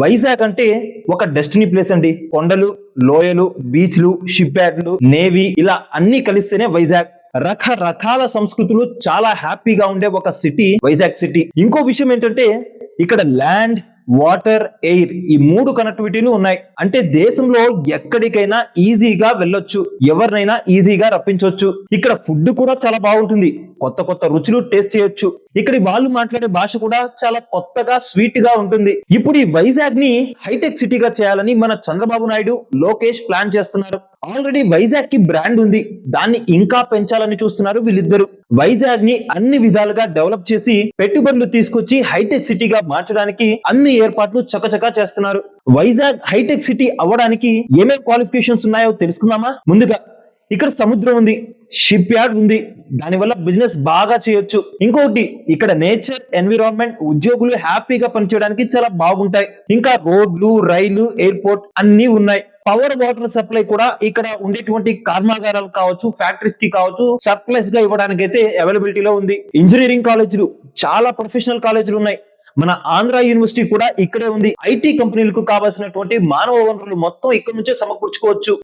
వైజాగ్ అంటే ఒక destiny place అండి. కొండలు, లోయలు, బీచ్లు, షిప్ యార్డ్లు, నేవీ ఇలా అన్ని కలిస్తేనే వైజాగ్. రకరకాల సంస్కృతులు చాలా హ్యాపీగా ఉండే ఒక సిటీ వైజాగ్ సిటీ. ఇంకో విషయం ఏంటంటే ఇక్కడ ల్యాండ్, వాటర్, ఎయిర్ ఈ మూడు కనెక్టివిటీలు ఉన్నాయి. అంటే దేశంలో ఎక్కడికైనా ఈజీగా వెళ్ళొచ్చు, ఎవరినైనా ఈజీగా రప్పించవచ్చు. ఇక్కడ ఫుడ్ కూడా చాలా బాగుంటుంది, కొత్త కొత్త రుచులు టేస్ట్ చేయొచ్చు. ఇక్కడి వాళ్ళు మాట్లాడే భాష కూడా చాలా కొత్తగా స్వీట్ గా ఉంటుంది. ఇప్పుడు ఈ వైజాగ్ ని హైటెక్ సిటీగా చేయాలని మన చంద్రబాబు నాయుడు, లోకేష్ ప్లాన్ చేస్తున్నారు. ఆల్రెడీ వైజాగ్ కి బ్రాండ్ ఉంది, దాన్ని ఇంకా పెంచాలని చూస్తున్నారు వీళ్ళిద్దరు. వైజాగ్ ని అన్ని విధాలుగా డెవలప్ చేసి పెట్టుబడులు తీసుకొచ్చి హైటెక్ సిటీగా మార్చడానికి అన్ని ఏర్పాట్లు చకచకా చేస్తున్నారు. వైజాగ్ హైటెక్ సిటీ అవ్వడానికి ఏమేం క్వాలిఫికేషన్స్ ఉన్నాయో తెలుసుకుందామా? ముందుగా ఇక్కడ సముద్రం ఉంది, షిప్ యార్డ్ ఉంది, దానివల్ల బిజినెస్ బాగా చేయొచ్చు. ఇంకోటి ఇక్కడ నేచర్, ఎన్విరాన్మెంట్, ఉద్యోగులు హ్యాపీగా పనిచేయడానికి చాలా బాగుంటాయి. ఇంకా రోడ్లు, రైలు, ఎయిర్పోర్ట్ అన్ని ఉన్నాయి. పవర్, వాటర్ సప్లై కూడా ఇక్కడ ఉండేటువంటి కర్మాగారాలు కావచ్చు, ఫ్యాక్టరీస్ కి కావచ్చు, సర్ప్లస్ గా ఇవ్వడానికి అయితే అవైలబిలిటీలో ఉంది. ఇంజనీరింగ్ కాలేజీలు, చాలా ప్రొఫెషనల్ కాలేజీలు ఉన్నాయి. మన ఆంధ్ర యూనివర్సిటీ కూడా ఇక్కడే ఉంది. ఐటీ కంపెనీలకు కావాల్సినటువంటి మానవ వనరులు మొత్తం ఇక్కడ నుంచే సమకూర్చుకోవచ్చు.